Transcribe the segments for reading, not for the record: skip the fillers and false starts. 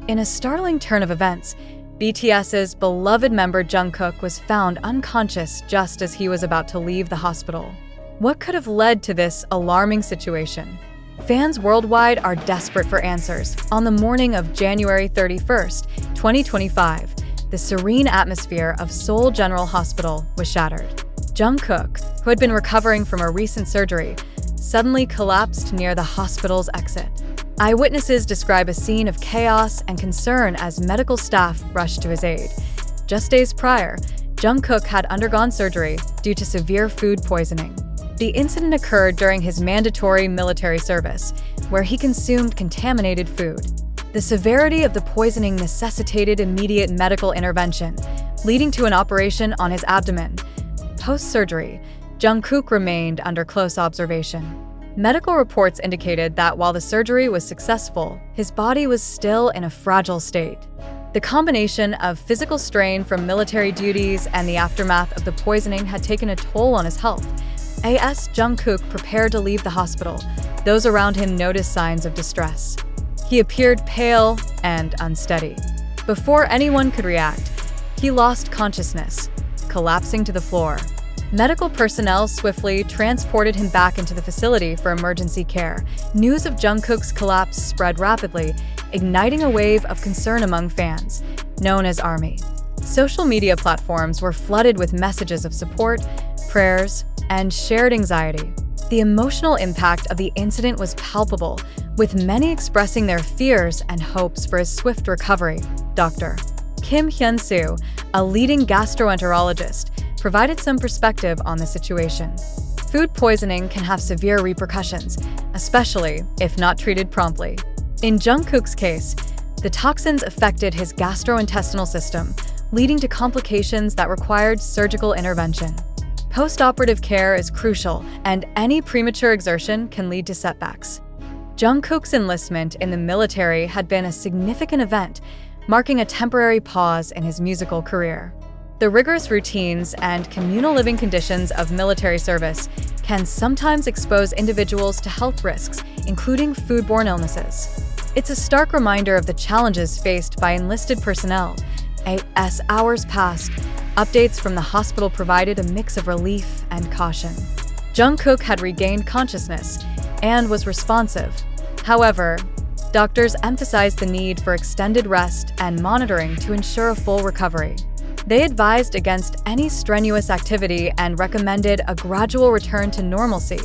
In a startling turn of events, BTS's beloved member Jungkook was found unconscious just as he was about to leave the hospital. What could have led to this alarming situation? Fans worldwide are desperate for answers. On the morning of January 31st, 2025, the serene atmosphere of Seoul General Hospital was shattered. Jungkook, who had been recovering from a recent surgery, suddenly collapsed near the hospital's exit. Eyewitnesses describe a scene of chaos and concern as medical staff rushed to his aid. Just days prior, Jungkook had undergone surgery due to severe food poisoning. The incident occurred during his mandatory military service, where he consumed contaminated food. The severity of the poisoning necessitated immediate medical intervention, leading to an operation on his abdomen. Post-surgery, Jungkook remained under close observation. Medical reports indicated that while the surgery was successful, his body was still in a fragile state. The combination of physical strain from military duties and the aftermath of the poisoning had taken a toll on his health. As Jungkook prepared to leave the hospital, those around him noticed signs of distress. He appeared pale and unsteady. Before anyone could react, he lost consciousness, collapsing to the floor. Medical personnel swiftly transported him back into the facility for emergency care. News of Jungkook's collapse spread rapidly, igniting a wave of concern among fans, known as ARMY. Social media platforms were flooded with messages of support, prayers, and shared anxiety. The emotional impact of the incident was palpable, with many expressing their fears and hopes for his swift recovery. Dr. Kim Hyun-soo, a leading gastroenterologist, provided some perspective on the situation. Food poisoning can have severe repercussions, especially if not treated promptly. In Jungkook's case, the toxins affected his gastrointestinal system, leading to complications that required surgical intervention. Post-operative care is crucial, and any premature exertion can lead to setbacks. Jungkook's enlistment in the military had been a significant event, marking a temporary pause in his musical career. The rigorous routines and communal living conditions of military service can sometimes expose individuals to health risks, including foodborne illnesses. It's a stark reminder of the challenges faced by enlisted personnel. As hours passed, updates from the hospital provided a mix of relief and caution. Jungkook had regained consciousness and was responsive. However, doctors emphasized the need for extended rest and monitoring to ensure a full recovery. They advised against any strenuous activity and recommended a gradual return to normalcy.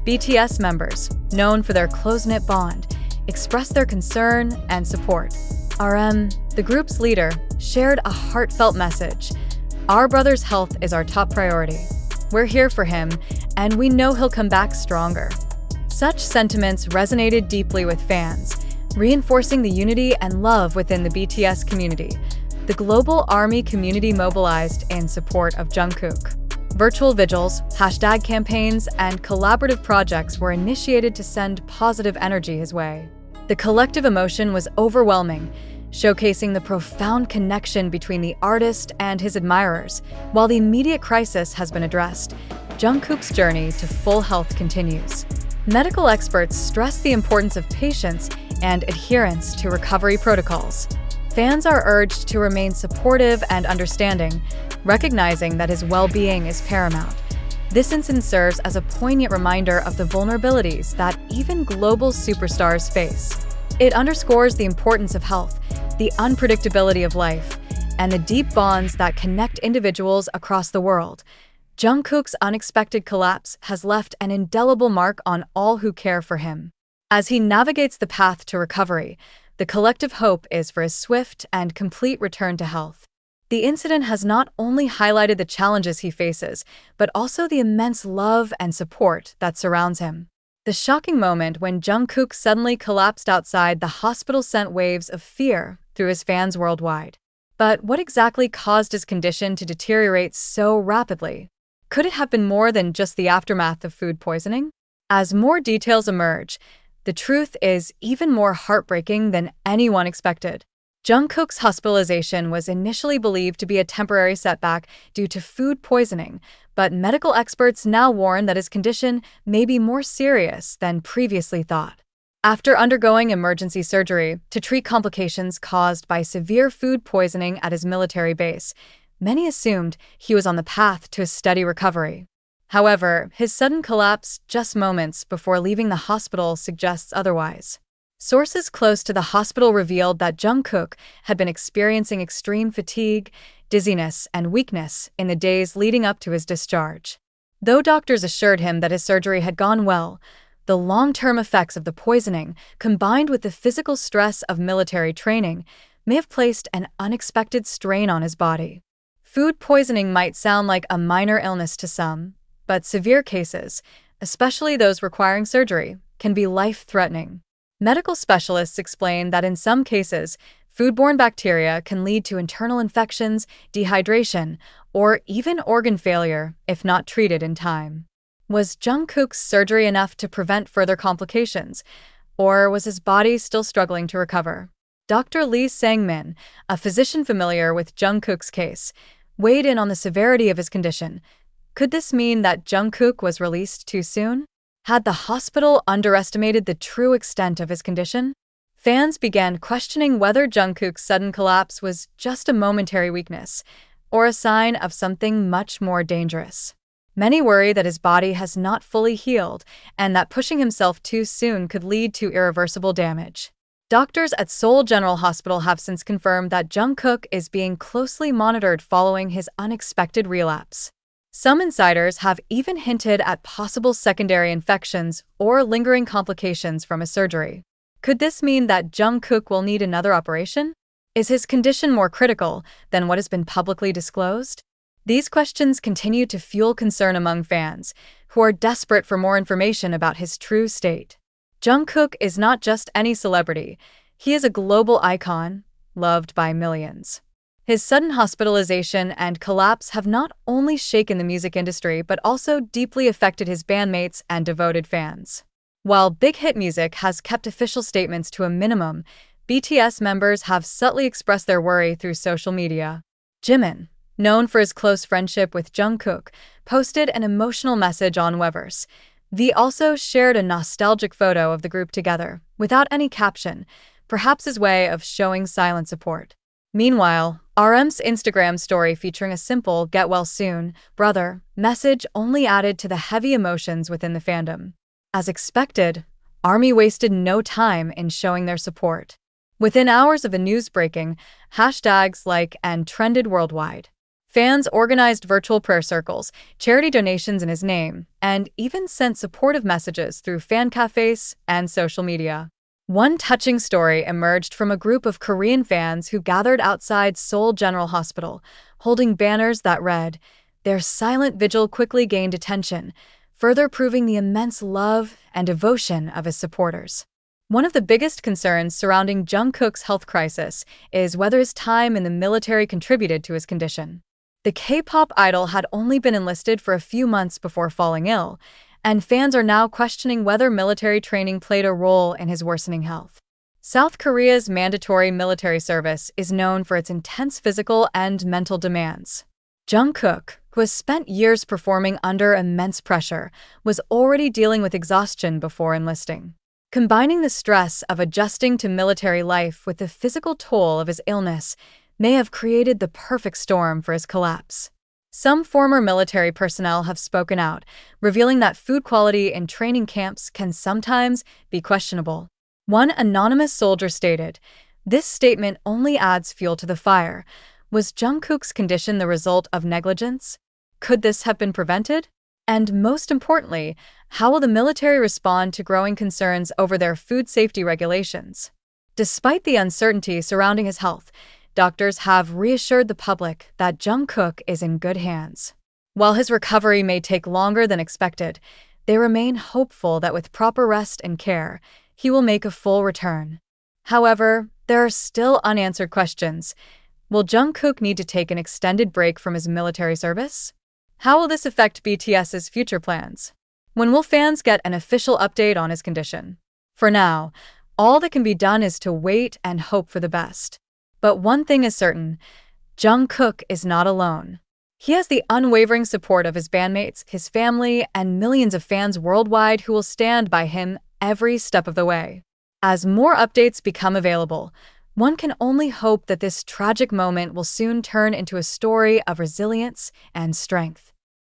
BTS members, known for their close-knit bond, expressed their concern and support. RM, the group's leader, shared a heartfelt message. "Our brother's health is our top priority. We're here for him, and we know he'll come back stronger." Such sentiments resonated deeply with fans, reinforcing the unity and love within the BTS community. The global ARMY community mobilized in support of Jungkook. Virtual vigils, hashtag campaigns, and collaborative projects were initiated to send positive energy his way. The collective emotion was overwhelming, showcasing the profound connection between the artist and his admirers. While the immediate crisis has been addressed, Jungkook's journey to full health continues. Medical experts stress the importance of patience and adherence to recovery protocols. Fans are urged to remain supportive and understanding, recognizing that his well-being is paramount. This incident serves as a poignant reminder of the vulnerabilities that even global superstars face. It underscores the importance of health, the unpredictability of life, and the deep bonds that connect individuals across the world. Jungkook's unexpected collapse has left an indelible mark on all who care for him. As he navigates the path to recovery, the collective hope is for his swift and complete return to health. The incident has not only highlighted the challenges he faces, but also the immense love and support that surrounds him. The shocking moment when Jungkook suddenly collapsed outside the hospital sent waves of fear through his fans worldwide. But what exactly caused his condition to deteriorate so rapidly? Could it have been more than just the aftermath of food poisoning? As more details emerge, the truth is even more heartbreaking than anyone expected. Jungkook's hospitalization was initially believed to be a temporary setback due to food poisoning, but medical experts now warn that his condition may be more serious than previously thought. After undergoing emergency surgery to treat complications caused by severe food poisoning at his military base, many assumed he was on the path to a steady recovery. However, his sudden collapse just moments before leaving the hospital suggests otherwise. Sources close to the hospital revealed that Jungkook had been experiencing extreme fatigue, dizziness, and weakness in the days leading up to his discharge. Though doctors assured him that his surgery had gone well, the long-term effects of the poisoning, combined with the physical stress of military training, may have placed an unexpected strain on his body. Food poisoning might sound like a minor illness to some, but severe cases, especially those requiring surgery, can be life-threatening. Medical specialists explain that in some cases, foodborne bacteria can lead to internal infections, dehydration, or even organ failure if not treated in time. Was Jungkook's surgery enough to prevent further complications, or was his body still struggling to recover? Dr. Lee Sang-min, a physician familiar with Jungkook's case, weighed in on the severity of his condition. Could this mean that Jungkook was released too soon? Had the hospital underestimated the true extent of his condition? Fans began questioning whether Jungkook's sudden collapse was just a momentary weakness, or a sign of something much more dangerous. Many worry that his body has not fully healed and that pushing himself too soon could lead to irreversible damage. Doctors at Seoul General Hospital have since confirmed that Jungkook is being closely monitored following his unexpected relapse. Some insiders have even hinted at possible secondary infections or lingering complications from his surgery. Could this mean that Jungkook will need another operation? Is his condition more critical than what has been publicly disclosed? These questions continue to fuel concern among fans, who are desperate for more information about his true state. Jungkook is not just any celebrity. He is a global icon, loved by millions. His sudden hospitalization and collapse have not only shaken the music industry but also deeply affected his bandmates and devoted fans. While big hit music has kept official statements to a minimum, BTS members have subtly expressed their worry through social media. Jimin, known for his close friendship with Jungkook, posted an emotional message on Weverse. V also shared a nostalgic photo of the group together, without any caption, perhaps his way of showing silent support. Meanwhile, RM's Instagram story featuring a simple "Get well soon, brother" message only added to the heavy emotions within the fandom. As expected, ARMY wasted no time in showing their support. Within hours of the news breaking, hashtags like and trended worldwide. Fans organized virtual prayer circles, charity donations in his name, and even sent supportive messages through fan cafes and social media. One touching story emerged from a group of Korean fans who gathered outside Seoul General Hospital, holding banners that read, "Their silent vigil quickly gained attention," further proving the immense love and devotion of his supporters. One of the biggest concerns surrounding Jungkook's health crisis is whether his time in the military contributed to his condition. The K-pop idol had only been enlisted for a few months before falling ill, and fans are now questioning whether military training played a role in his worsening health. South Korea's mandatory military service is known for its intense physical and mental demands. Jungkook, who has spent years performing under immense pressure, was already dealing with exhaustion before enlisting. Combining the stress of adjusting to military life with the physical toll of his illness may have created the perfect storm for his collapse. Some former military personnel have spoken out, revealing that food quality in training camps can sometimes be questionable. One anonymous soldier stated, "This statement only adds fuel to the fire." Was Jungkook's condition the result of negligence? Could this have been prevented? And most importantly, how will the military respond to growing concerns over their food safety regulations? Despite the uncertainty surrounding his health, doctors have reassured the public that Jungkook is in good hands. While his recovery may take longer than expected, they remain hopeful that with proper rest and care, he will make a full return. However, there are still unanswered questions. Will Jungkook need to take an extended break from his military service? How will this affect BTS's future plans? When will fans get an official update on his condition? For now, all that can be done is to wait and hope for the best. But one thing is certain, Jungkook is not alone. He has the unwavering support of his bandmates, his family, and millions of fans worldwide who will stand by him every step of the way. As more updates become available, one can only hope that this tragic moment will soon turn into a story of resilience and strength.